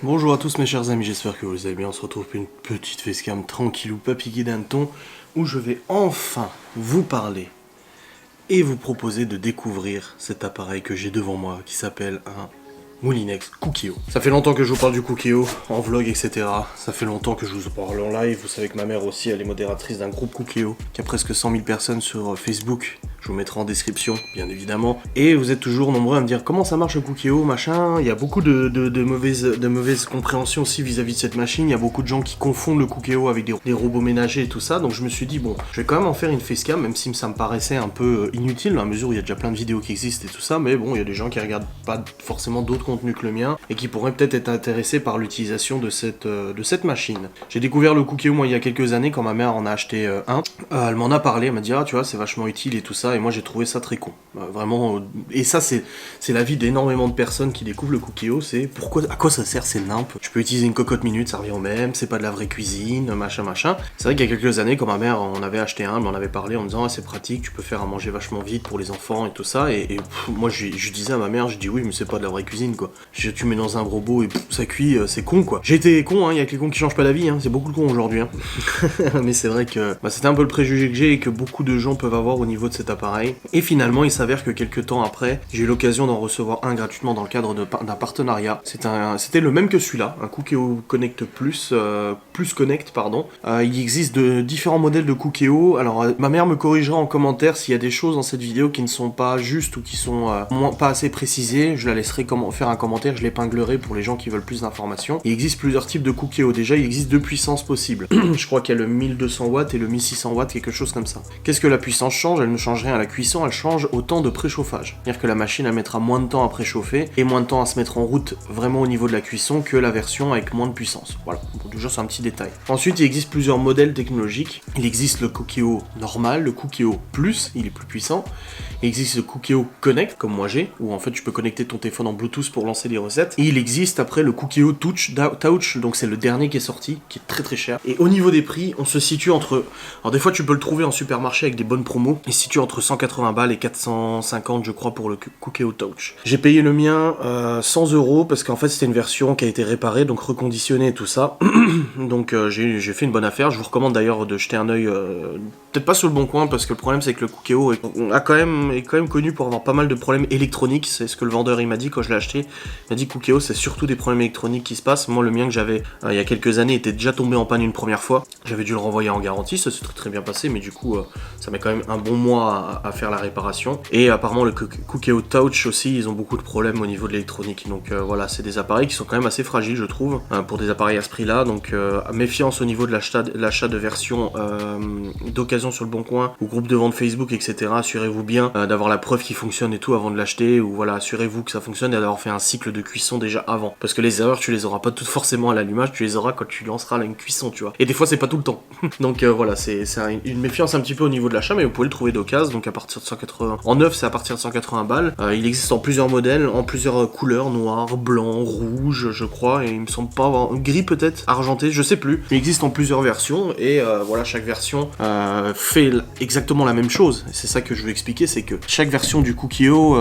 Bonjour à tous mes chers amis, j'espère que vous allez bien. On se retrouve pour une petite facecam tranquillou, pas piqué d'un ton, où je vais enfin vous parler et vous proposer de découvrir cet appareil que j'ai devant moi qui s'appelle un Moulinex Cookeo. Ça fait longtemps que je vous parle du Cookeo, en vlog, etc. Ça fait longtemps que je vous en parle en live. Vous savez que ma mère aussi, elle est modératrice d'un groupe Cookeo qui a presque 100 000 personnes sur Facebook. Je vous mettrai en description, bien évidemment. Et vous êtes toujours nombreux à me dire comment ça marche le Cookeo, machin. Il y a beaucoup de mauvaises compréhensions aussi vis-à-vis de cette machine. Il y a beaucoup de gens qui confondent le Cookeo avec des robots ménagers et tout ça. Donc je me suis dit, bon, je vais quand même en faire une facecam, même si ça me paraissait un peu inutile, dans la mesure où il y a déjà plein de vidéos qui existent et tout ça. Mais bon, il y a des gens qui regardent pas forcément d'autres contenus que le mien et qui pourraient peut-être être intéressés par l'utilisation de cette machine. J'ai découvert le Cookeo, moi, il y a quelques années, quand ma mère en a acheté un. Elle m'en a parlé, elle m'a dit, ah, tu vois, c'est vachement utile et tout ça. Et moi j'ai trouvé ça très con, vraiment, et ça c'est l'avis d'énormément de personnes qui découvrent le Cookeo, c'est à quoi ça sert, c'est nimp, tu peux utiliser une cocotte minute, ça revient au même, c'est pas de la vraie cuisine, machin. C'est vrai qu'il y a quelques années, quand ma mère en avait acheté un, on avait parlé en me disant, ah, c'est pratique, tu peux faire à manger vachement vite pour les enfants et tout ça, et moi je disais à ma mère, je dis oui mais c'est pas de la vraie cuisine quoi, tu mets dans un robot et ça cuit, c'est con quoi. J'ai été con, hein, il y a que les cons qui changent pas la vie, hein. C'est beaucoup de cons aujourd'hui, hein. Mais c'est vrai que c'était un peu le préjugé que j'ai et que beaucoup de gens peuvent avoir au niveau de cet appareil. Et finalement, il s'avère que quelques temps après, j'ai eu l'occasion d'en recevoir un gratuitement dans le cadre d'un partenariat. C'était le même que celui-là, un Cookeo Connect Plus Connect, pardon. Il existe de différents modèles de Cookeo. Alors, ma mère me corrigera en commentaire s'il y a des choses dans cette vidéo qui ne sont pas justes ou qui sont pas assez précisées. Je la laisserai faire un commentaire, je l'épinglerai pour les gens qui veulent plus d'informations. Il existe plusieurs types de Cookeo. Déjà, il existe deux puissances possibles. Je crois qu'il y a le 1200 watts et le 1600 watts, quelque chose comme ça. Qu'est-ce que la puissance change? Elle ne change rien à la cuisson, elle change au temps de préchauffage. C'est-à-dire que la machine, elle mettra moins de temps à préchauffer et moins de temps à se mettre en route vraiment au niveau de la cuisson que la version avec moins de puissance. Voilà, bon, déjà c'est un petit détail. Ensuite, il existe plusieurs modèles technologiques. Il existe le Cookeo normal, le Cookeo Plus, il est plus puissant. Il existe le Cookeo Connect, comme moi j'ai, où en fait tu peux connecter ton téléphone en Bluetooth pour lancer les recettes. Et il existe après le Cookeo Touch, donc c'est le dernier qui est sorti, qui est très très cher. Et au niveau des prix, on se situe entre... Alors des fois tu peux le trouver en supermarché avec des bonnes promos, il se situe entre 180 balles et 450 je crois pour le Cookeo Touch. J'ai payé le mien 100 € parce qu'en fait c'était une version qui a été réparée, donc reconditionnée et tout ça. Donc j'ai fait une bonne affaire. Je vous recommande d'ailleurs de jeter un œil, peut-être pas sur le bon coin, parce que le problème c'est que le Cookeo est quand même connu pour avoir pas mal de problèmes électroniques. C'est ce que le vendeur il m'a dit quand je l'ai acheté. Il m'a dit Cookeo c'est surtout des problèmes électroniques qui se passent. Moi le mien que j'avais il y a quelques années était déjà tombé en panne une première fois. J'avais dû le renvoyer en garantie, ça s'est très bien passé, mais du coup ça met quand même un bon mois à faire la réparation. Et apparemment le Cookeo Touch aussi, ils ont beaucoup de problèmes au niveau de l'électronique. Donc voilà, c'est des appareils qui sont quand même assez fragiles je trouve, pour des appareils à ce prix là. Donc méfiance au niveau de l'achat de versions d'occasion sur le bon coin ou groupe de vente Facebook, etc. Assurez-vous bien d'avoir la preuve qu'il fonctionne et tout avant de l'acheter, ou voilà, assurez-vous que ça fonctionne et d'avoir fait un cycle de cuisson déjà avant. Parce que les erreurs tu les auras pas toutes forcément à l'allumage, tu les auras quand tu lanceras une cuisson, tu vois. Et des fois c'est pas tout le temps. Donc voilà, c'est une méfiance un petit peu au niveau de l'achat, mais vous pouvez le trouver d'occasion, donc à partir de 180... En neuf c'est à partir de 180 balles. Il existe en plusieurs modèles, en plusieurs couleurs, noir, blanc, rouge je crois, et il me semble pas avoir... gris peut-être, argenté, je sais plus. Il existe en plusieurs versions, et voilà, chaque version fait exactement la même chose. C'est ça que je veux expliquer, c'est que chaque version du Cookeo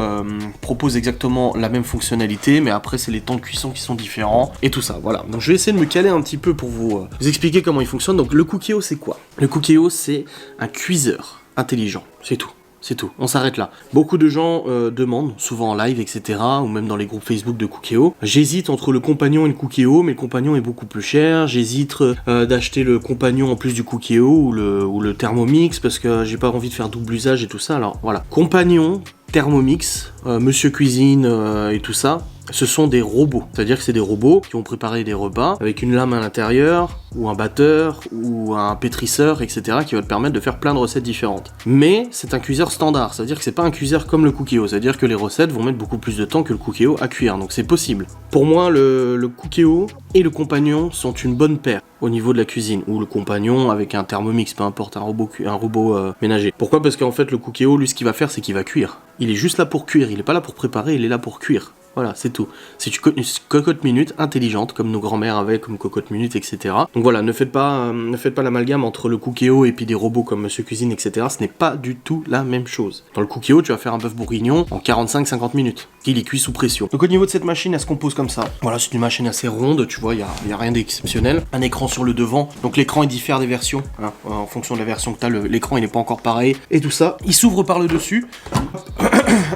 propose exactement la même fonctionnalité, mais après c'est les temps de cuisson qui sont différents, et tout ça, voilà. Donc je vais essayer de me caler un petit peu pour vous expliquer comment il fonctionne. Donc le Cookeo c'est quoi? Le Cookeo c'est un cuiseur intelligent, c'est tout. C'est tout, on s'arrête là. Beaucoup de gens demandent, souvent en live, etc., ou même dans les groupes Facebook de Cookeo. J'hésite entre le compagnon et le Cookeo, mais le compagnon est beaucoup plus cher. J'hésite d'acheter le compagnon en plus du Cookeo ou le Thermomix, parce que j'ai pas envie de faire double usage et tout ça. Alors voilà, compagnon, Thermomix, Monsieur Cuisine et tout ça, ce sont des robots. C'est-à-dire que c'est des robots qui vont préparer des repas avec une lame à l'intérieur, ou un batteur, ou un pétrisseur, etc. qui va te permettre de faire plein de recettes différentes. Mais c'est un cuiseur standard, c'est-à-dire que c'est pas un cuiseur comme le Cookeo, c'est-à-dire que les recettes vont mettre beaucoup plus de temps que le Cookeo à cuire, donc c'est possible. Pour moi, le Cookeo et le compagnon sont une bonne paire au niveau de la cuisine, ou le compagnon avec un Thermomix, peu importe, un robot ménager. Pourquoi? Parce qu'en fait le Cookeo, lui, ce qu'il va faire, c'est qu'il va cuire. Il est juste là pour cuire, il est pas là pour préparer, il est là pour cuire. Voilà, c'est tout. C'est une cocotte minute intelligente, comme nos grands-mères avaient comme cocotte minute, etc. Donc voilà, ne faites pas l'amalgame entre le Cookéo et puis des robots comme Monsieur Cuisine, etc. Ce n'est pas du tout la même chose. Dans le Cookéo, tu vas faire un bœuf bourguignon en 45-50 minutes. Il est cuit sous pression. Donc au niveau de cette machine, elle se compose comme ça. Voilà, c'est une machine assez ronde, tu vois, il y a rien d'exceptionnel. Un écran sur le devant, donc l'écran il diffère des versions, hein, en fonction de la version que tu as, l'écran il n'est pas encore pareil. Et tout ça, il s'ouvre par le dessus.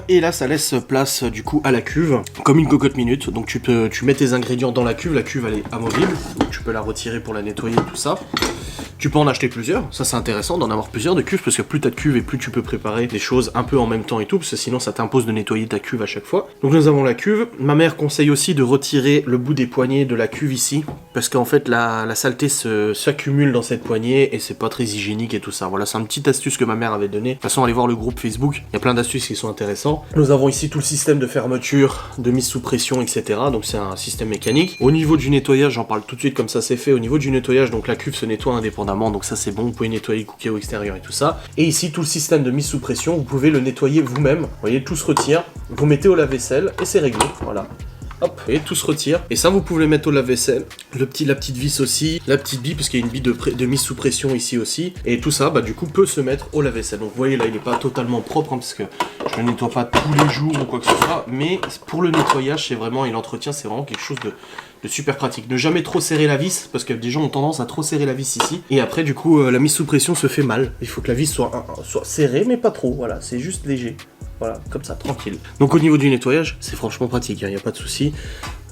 Et là, ça laisse place du coup à la cuve, comme une cocotte minute. Donc tu mets tes ingrédients dans la cuve elle est amovible, donc tu peux la retirer pour la nettoyer et tout ça. Tu peux en acheter plusieurs, ça c'est intéressant d'en avoir plusieurs de cuves, parce que plus t'as de cuves et plus tu peux préparer des choses un peu en même temps et tout, parce que sinon ça t'impose de nettoyer ta cuve à chaque fois. Donc nous avons la cuve. Ma mère conseille aussi de retirer le bout des poignées de la cuve ici, parce qu'en fait la saleté s'accumule dans cette poignée et c'est pas très hygiénique et tout ça. Voilà, c'est une petite astuce que ma mère avait donnée. De toute façon, allez voir le groupe Facebook, il y a plein d'astuces qui sont intéressantes. Nous avons ici tout le système de fermeture, de mise sous pression, etc. Donc c'est un système mécanique. Au niveau du nettoyage, j'en parle tout de suite comme ça c'est fait. Au niveau du nettoyage, donc la cuve se nettoie indépendamment, donc ça c'est bon, vous pouvez nettoyer le Cookéo extérieur et tout ça. Et ici tout le système de mise sous pression, vous pouvez le nettoyer vous-même. Vous voyez, tout se retire, vous mettez au lave-vaisselle et c'est réglé, voilà. Hop, et tout se retire. Et ça, vous pouvez le mettre au lave-vaisselle. La petite vis aussi, la petite bille, parce qu'il y a une bille de mise sous pression ici aussi. Et tout ça, bah du coup, peut se mettre au lave-vaisselle. Donc vous voyez là, il n'est pas totalement propre, hein, parce que je ne le nettoie pas tous les jours ou quoi que ce soit. Mais pour le nettoyage, c'est vraiment, et l'entretien, c'est vraiment quelque chose de super pratique. Ne jamais trop serrer la vis, parce que des gens ont tendance à trop serrer la vis ici. Et après, du coup, la mise sous pression se fait mal. Il faut que la vis soit serrée, mais pas trop. Voilà, c'est juste léger. Voilà, comme ça, tranquille. Donc au niveau du nettoyage, c'est franchement pratique, il n'y a pas de souci.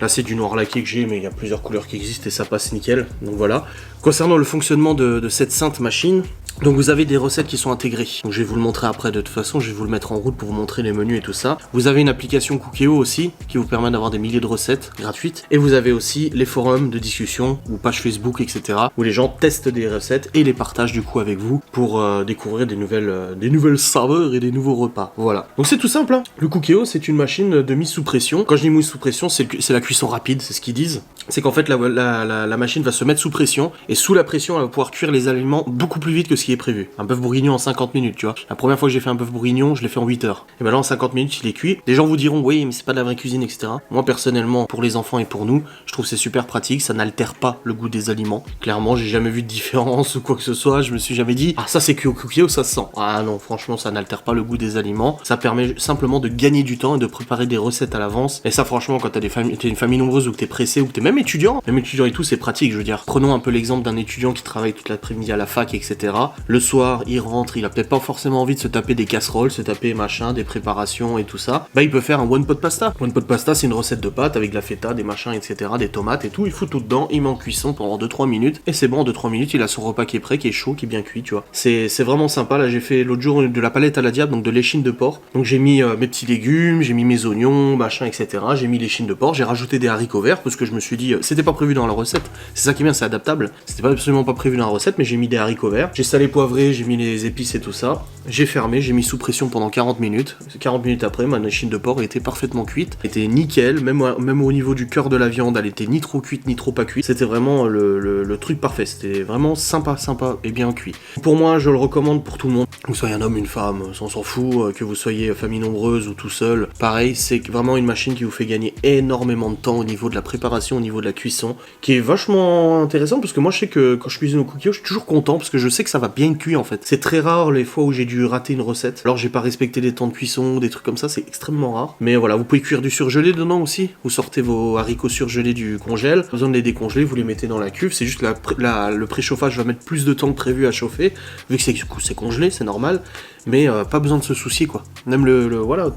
Là c'est du noir laqué que j'ai, mais il y a plusieurs couleurs qui existent et ça passe nickel. Donc voilà. Concernant le fonctionnement de cette sainte machine, donc vous avez des recettes qui sont intégrées. Donc je vais vous le montrer après, de toute façon, je vais vous le mettre en route pour vous montrer les menus et tout ça. Vous avez une application Cookéo aussi, qui vous permet d'avoir des milliers de recettes gratuites. Et vous avez aussi les forums de discussion, ou pages Facebook, etc. où les gens testent des recettes et les partagent du coup avec vous pour découvrir des nouvelles saveurs et des nouveaux repas. Voilà. Donc c'est tout simple, hein. Le Cookéo, c'est une machine de mise sous pression. Quand je dis mise sous pression, c'est la cuisson rapide, c'est ce qu'ils disent. C'est qu'en fait, la machine va se mettre sous pression, et sous la pression, elle va pouvoir cuire les aliments beaucoup plus vite que ce qui est prévu. Un bœuf bourguignon en 50 minutes, tu vois. La première fois que j'ai fait un bœuf bourguignon, je l'ai fait en 8 heures. Et ben là, en 50 minutes, il est cuit. Les gens vous diront, oui, mais c'est pas de la vraie cuisine, etc. Moi, personnellement, pour les enfants et pour nous, je trouve que c'est super pratique, ça n'altère pas le goût des aliments. Clairement, j'ai jamais vu de différence ou quoi que ce soit, je me suis jamais dit, ah, ça c'est cuit au Cookéo, ça se sent. Ah non, franchement, ça n'altère pas le goût des aliments. Ça permet simplement de gagner du temps et de préparer des recettes à l'avance. Et ça, franchement, quand t'es une famille nombreuse ou que t'es pressé ou que t'es même étudiant et tout, c'est pratique, je veux dire. Prenons un peu l'exemple d'un étudiant qui travaille toute l'après-midi à la fac, etc. Le soir, il rentre, il a peut-être pas forcément envie de se taper des casseroles, se taper machin, des préparations et tout ça. Bah, il peut faire un one pot pasta. One pot pasta, c'est une recette de pâtes avec de la feta, des machins, etc., des tomates et tout. Il fout tout dedans, il met en cuisson pendant 2-3 minutes. Et c'est bon, en 2-3 minutes, il a son repas qui est prêt, qui est chaud, qui est bien cuit, tu vois. C'est vraiment sympa. Là, j'ai fait l'autre jour de la palette à la diable, donc de l'échine de porc. Donc j'ai mis mes petits légumes, j'ai mis mes oignons, machin, etc. J'ai mis l'échine de porc, j'ai rajouté des haricots verts parce que je me suis dit, c'était pas prévu dans la recette. C'est ça qui est bien, c'est adaptable. C'était pas absolument pas prévu dans la recette, mais j'ai mis des haricots verts. J'ai salé poivré, j'ai mis les épices et tout ça. J'ai fermé, j'ai mis sous pression pendant 40 minutes. 40 minutes après, ma échine de porc était parfaitement cuite. Elle était nickel, même au niveau du cœur de la viande, elle était ni trop cuite ni trop pas cuite. C'était vraiment le truc parfait. C'était vraiment sympa et bien cuit. Pour moi, je le recommande pour tout le monde. Que vous soyez un homme, une femme, on s'en fout. Que vous soyez famille nombreuse ou tout seul. Pareil, c'est vraiment une machine qui vous fait gagner énormément de temps au niveau de la préparation, au niveau de la cuisson, qui est vachement intéressant parce que moi je sais que quand je cuisine au Cookéo, je suis toujours content parce que je sais que ça va bien cuire en fait. C'est très rare les fois où j'ai dû rater une recette. Alors j'ai pas respecté les temps de cuisson, des trucs comme ça, c'est extrêmement rare. Mais voilà, vous pouvez cuire du surgelé dedans aussi. Vous sortez vos haricots surgelés du congèle, pas besoin de les décongeler, vous les mettez dans la cuve. C'est juste le préchauffage va mettre plus de temps que prévu à chauffer, vu que c'est congelé, c'est normal. Mais pas besoin de se soucier quoi. Même voilà,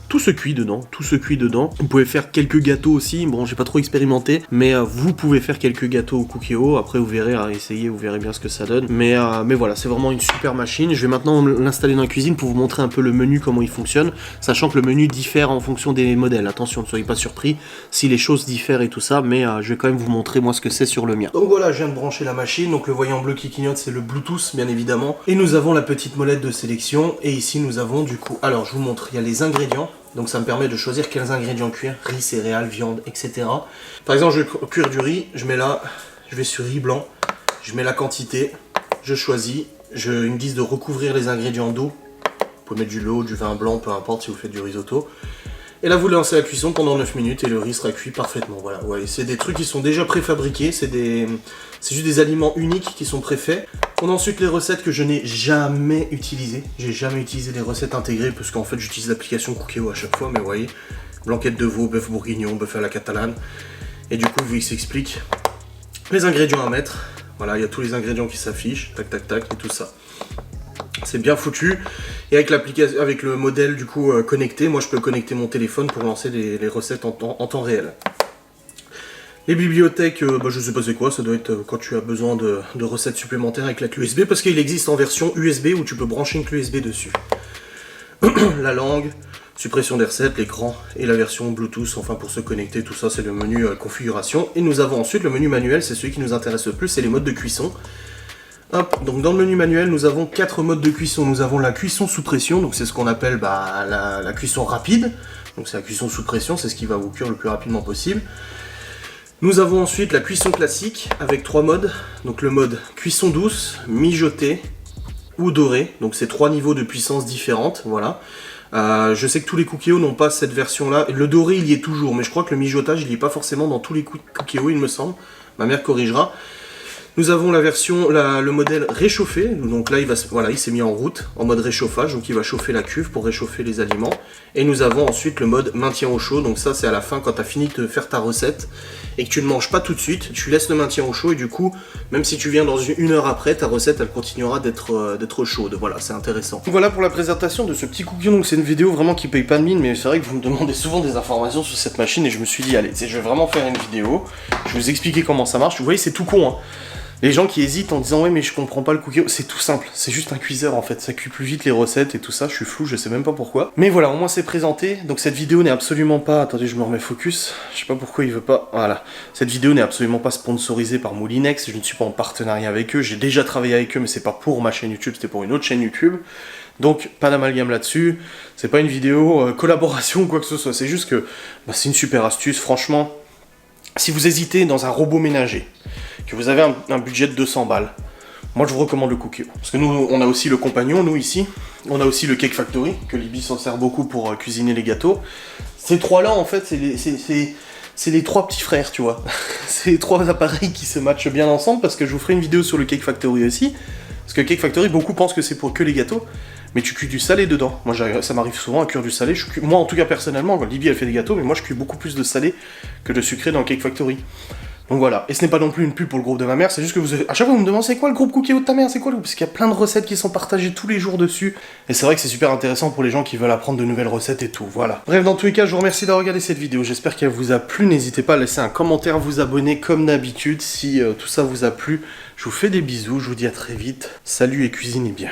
tout se cuit dedans, tout se cuit dedans. Vous pouvez faire quelques gâteaux aussi. Bon, j'ai pas trop expérimenté, mais vous pouvez faire quelques gâteaux au Cookéo. Après, vous verrez à essayer, vous verrez bien ce que ça donne. Mais voilà, c'est vraiment une super machine. Je vais maintenant l'installer dans la cuisine pour vous montrer un peu le menu, comment il fonctionne, sachant que le menu diffère en fonction des modèles. Attention, ne soyez pas surpris si les choses diffèrent et tout ça, mais je vais quand même vous montrer moi ce que c'est sur le mien. Donc voilà, je viens de brancher la machine. Donc le voyant bleu qui clignote, c'est le Bluetooth, bien évidemment. Et nous avons la petite molette de sélection. Et ici, nous avons du coup, alors je vous montre, il y a les ingrédients. Donc ça me permet de choisir quels ingrédients cuire, riz, céréales, viande, etc. Par exemple, je vais cuire du riz, je mets là, je vais sur riz blanc, je mets la quantité, je choisis, ils me disent de recouvrir les ingrédients d'eau. Vous pouvez mettre du lot, du vin blanc, peu importe si vous faites du risotto. Et là, vous lancez la cuisson pendant 9 minutes et le riz sera cuit parfaitement. Voilà, ouais, c'est des trucs qui sont déjà préfabriqués, c'est juste des aliments uniques qui sont préfaits. On a ensuite les recettes que je n'ai jamais utilisées. J'ai jamais utilisé les recettes intégrées parce qu'en fait, j'utilise l'application Cookéo à chaque fois, mais vous voyez, blanquette de veau, bœuf bourguignon, bœuf à la catalane. Et du coup, il s'explique les ingrédients à mettre. Voilà, il y a tous les ingrédients qui s'affichent, tac, tac, tac, et tout ça. C'est bien foutu. Et avec l'application, avec le modèle du coup connecté, moi je peux connecter mon téléphone pour lancer les recettes en temps réel. Les bibliothèques, je sais pas c'est quoi, ça doit être quand tu as besoin de recettes supplémentaires avec la clé USB, parce qu'il existe en version USB où tu peux brancher une clé USB dessus. La langue, suppression des recettes, l'écran et la version Bluetooth, enfin pour se connecter, tout ça c'est le menu configuration. Et nous avons ensuite le menu manuel, c'est celui qui nous intéresse le plus, c'est les modes de cuisson. Hop, donc dans le menu manuel, nous avons 4 modes de cuisson. Nous avons la cuisson sous pression, donc c'est ce qu'on appelle la cuisson rapide. Donc c'est la cuisson sous pression, c'est ce qui va vous cuire le plus rapidement possible. Nous avons ensuite la cuisson classique avec 3 modes. Donc le mode cuisson douce, mijotée ou dorée. Donc c'est 3 niveaux de puissance différentes, voilà. Je sais que tous les Cookéo n'ont pas cette version-là. Le doré, il y est toujours, mais je crois que le mijotage, il n'y est pas forcément dans tous les Cookéo, il me semble. Ma mère corrigera. Nous avons la version, le modèle réchauffé, donc là il s'est mis en route, en mode réchauffage, donc il va chauffer la cuve pour réchauffer les aliments. Et nous avons ensuite le mode maintien au chaud, donc ça c'est à la fin quand tu as fini de faire ta recette, et que tu ne manges pas tout de suite, tu laisses le maintien au chaud, et du coup, même si tu viens dans une heure après, ta recette elle continuera d'être chaude, voilà, c'est intéressant. Voilà pour la présentation de ce petit Cookéo, donc c'est une vidéo vraiment qui paye pas de mine, mais c'est vrai que vous me demandez souvent des informations sur cette machine, et je me suis dit, allez, je vais vraiment faire une vidéo, je vais vous expliquer comment ça marche, vous voyez c'est tout con, hein. Les gens qui hésitent en disant ouais mais je comprends pas le Cookéo, c'est tout simple, c'est juste un cuiseur en fait, ça cuit plus vite les recettes et tout ça, je suis flou, je sais même pas pourquoi. Mais voilà, au moins c'est présenté, donc cette vidéo n'est absolument pas, attendez je me remets focus, je sais pas pourquoi il veut pas, voilà. Cette vidéo n'est absolument pas sponsorisée par Moulinex, je ne suis pas en partenariat avec eux, j'ai déjà travaillé avec eux mais c'est pas pour ma chaîne YouTube, c'était pour une autre chaîne YouTube. Donc pas d'amalgame là-dessus, c'est pas une vidéo collaboration ou quoi que ce soit, c'est juste que c'est une super astuce, franchement. Si vous hésitez dans un robot ménager, que vous avez un budget de 200 balles, moi je vous recommande le Cookéo. Parce que nous, on a aussi le compagnon, nous ici, on a aussi le Cake Factory, que Libby s'en sert beaucoup pour cuisiner les gâteaux. Ces trois-là, en fait, c'est les 3 petits frères, tu vois. C'est les 3 appareils qui se matchent bien ensemble, parce que je vous ferai une vidéo sur le Cake Factory aussi. Parce que Cake Factory, beaucoup pensent que c'est pour que les gâteaux, mais tu cuis du salé dedans. Moi, ça m'arrive souvent à cuire du salé. Moi, en tout cas, personnellement, quand Libby, elle fait des gâteaux, mais moi, je cuis beaucoup plus de salé que de sucré dans le Cake Factory. Donc voilà. Et ce n'est pas non plus une pub pour le groupe de ma mère, c'est juste que à chaque fois, vous me demandez, c'est quoi le groupe Cookéo de ta mère? C'est quoi le groupe? Parce qu'il y a plein de recettes qui sont partagées tous les jours dessus. Et c'est vrai que c'est super intéressant pour les gens qui veulent apprendre de nouvelles recettes et tout. Voilà. Bref, dans tous les cas, je vous remercie d'avoir regardé cette vidéo. J'espère qu'elle vous a plu. N'hésitez pas à laisser un commentaire, vous abonner comme d'habitude si tout ça vous a plu. Je vous fais des bisous, je vous dis à très vite. Salut et cuisinez bien.